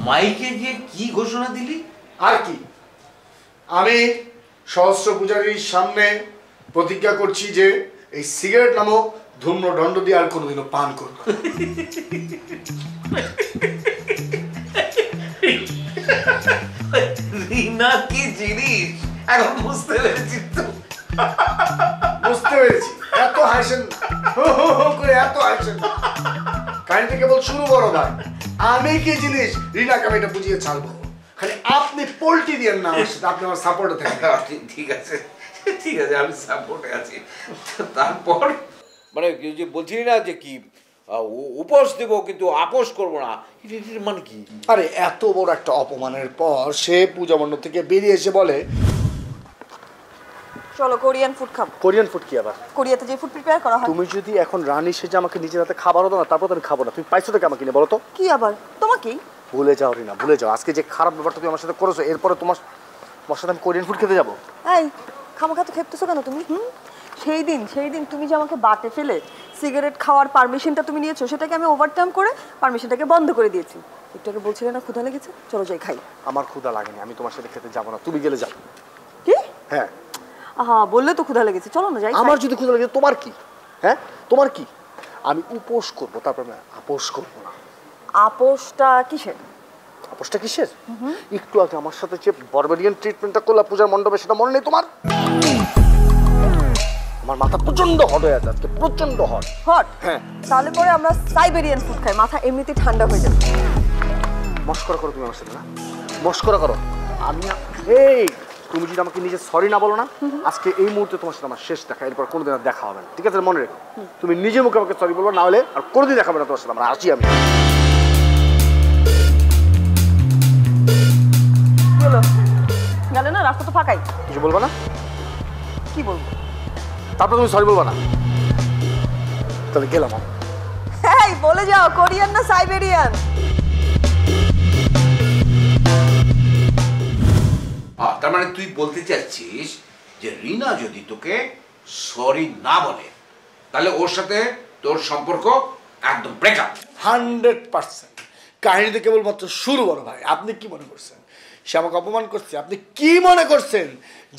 মাইকে গিয়ে কি ঘোষণা দিলি? আর কি, আমি সহস্র পূজারীর সামনে প্রতিজ্ঞা করছি যে এই সিগারেট নামক ধূম্রদণ্ড দিয়ে আর কোনোদিনও পান করব। রিনা কি জিনিস এখন বুঝতে পেরেছি তো। বুঝতে পেরেছি, এত হাসেন করে এত হাসেন। কাহিনীটা কেবল শুরু বড় ভাই, আমি কি জিনিস রিনাকে আমি এটা বুঝিয়ে ছাড়বো। খালি আপনি পোল্টি দিয়েন না আমার সাথে, আপনি আমার সাপোর্টে থাকেন। ঠিক আছে ঠিক আছে, আমি সাপোর্টে আছি। তারপর মানে যে বলছিলি না যে কি উপোস দেব কিন্তু আপোষ করবো না, মানে কি? আরে এত বড় একটা অপমানের পর সে পূজা মণ্ডপ থেকে বেরিয়ে এসে বলে চলো কোরিয়ান ফুড খাবো। কোরিয়ান ফুড কি আবার? কোরিয়াতে যে ফুড প্রিপেয়ার করা হয়। তুমি যদি এখন রানী সেজে আমাকে নিজের হাতে খাবার হতো না, তারপর আমি খাবো না। তুমি পাইছো থেকে আমাকে কিনে বলো তো? কি আবার তোমাকেই? ভুলে যাও রিনা, ভুলে যাও। আজকে যে খারাপ ব্যাপারটা তুমি আমার সাথে করেছো, এরপরে তোমার সাথে আমি কোরিয়ান ফুড খেতে যাবো? এই খামাখা তো খেপতেছো কেন তুমি? সেই দিন তুমি যে আমাকে বাটে ফেলে সিগারেট খাওয়ার পারমিশনটা তুমি নিয়েছো, সেটাকে আমি ওভারটার্ম করে পারমিশনটাকে বন্ধ করে দিয়েছি। একটু আগে বলছিলে না ক্ষুধা লেগেছে, চলো যাই খাই। আমার ক্ষুধা লাগেনি, আমি তোমার সাথে খেতে যাবো না, তুমি গেলে যাও। কি? হ্যাঁ। আহা বললে তো ক্ষুধা লেগেছে, চলো না যাই। আমার যদি ক্ষুধা লেগেছে তোমার কি? হ্যাঁ তোমার কি? আমি উপোস করবো, তারপর আমি আপোষ করবো না। আপোষটা কিসের? আপোষটা কিসের? একটু আগে আমার সাথে যে বর্বারিয়ান ট্রিটমেন্টটা করলা পূজার মণ্ডপে, সেটা মনে নেই তোমার? আমার মাথা প্রচন্ড হট হয়ে আছে আজকে, প্রচন্ড হট। হট? হ্যাঁ। তাহলে পরে আমরা সাইবেরিয়ান ফুড খাই, মাথা এমনিতেই ঠান্ডা হয়ে যাবে। মস্করা করো তুমি আমার সাথে, না মস্করা করো। আমি এই তুমি যদি আমাকে নিজে সরি না বলো না, আজকে এই মুহূর্তে তোমার সাথে আমার শেষ দেখা, এরপর কোনোদিন আর দেখা হবে না, ঠিক আছে? মনে রেখো, তুমি নিজে মুখে আমাকে সরি বলবো, না হলে আর কোনোদিন দেখা হবে না তোমার সাথে। আমরা আসি। আমি চলো গেলে না, রাস্তা তো ফাঁকাই। কিছু বলবো না? কি বলবো? তারপর তুমি সরি বলবো না? তাহলে গেলাম। এই বলে যাও কোরিয়ান না সাইবেরিয়ান? তার মানে তুই বলতে চাচ্ছিস যে রিনা যদি তোকে সরি না বলে, তাহলে ওর সাথে তোর সম্পর্ক একদম ব্রেকআপ? 100%। কাহিনীতে কেবলমাত্র শুরু বড় ভাই। আপনি কি মনে করছেন সে আমাকে অপমান করছে? আপনি কি মনে করছেন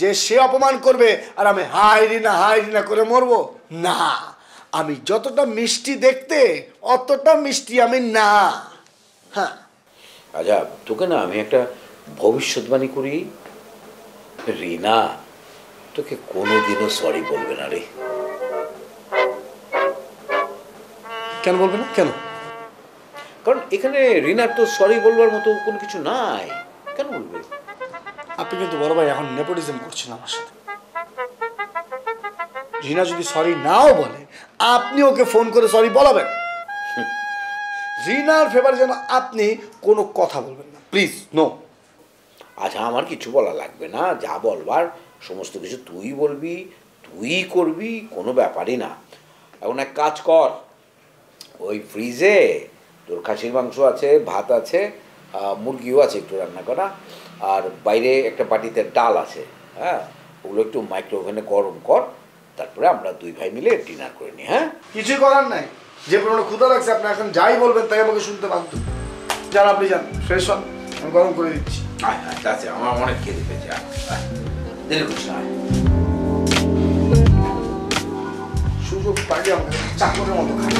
যে সে অপমান করবে আর আমি হাই রিনা করে মরবো? না, আমি যতটা মিষ্টি দেখতে অতটা মিষ্টি আমি না। হ্যাঁ। আচ্ছা, তোকে না আমি একটা ভবিষ্যৎবাণী করি, রিনা তোকে কোনোদিনও সরি বলবে না রে। কেন বলবে না? কেন? কারণ এখানে রিনার তো সরি বলবার মতো কোনো কিছু নাই, কেন বলবে? আপনি কিন্তু বড় ভাই এখন নেপোটিজম করছেন আমার সাথে। রিনা যদি সরি নাও বলে, আপনি ওকে ফোন করে সরি বলাবেন। রিনার ফেভারে যেন আপনি কোনো কথা বলবেন না, প্লিজ। নো। আচ্ছা, আমার কিছু বলা লাগবে না, যা বলবার সমস্ত কিছু তুই বলবি, তুই করবি, কোনো ব্যাপারই না। এখন এক কাজ কর, ওই ফ্রিজে তোর খাসির মাংস আছে, ভাত আছে, মুরগিও আছে একটু রান্না করা, আর বাইরে একটা বাটিতে ডাল আছে। হ্যাঁ, ওগুলো একটু মাইক্রো ওভেনে গরম কর, তারপরে আমরা দুই ভাই মিলে ডিনার করে নিই। হ্যাঁ, কিছুই করার নাই, যে পরিমাণে ক্ষুধা লাগছে আপনি এখন যাই বলবেন তাই আমাকে শুনতে বাধ্য। যান আপনি, যান ফ্রেশ হন, আমি গরম করে দিচ্ছি। আচ্ছা আছে, আমার অনেক খেতে পেয়েছে, দেরি করিস না। সুযোগ পাইলে আমাকে চাকরের মতো খাই।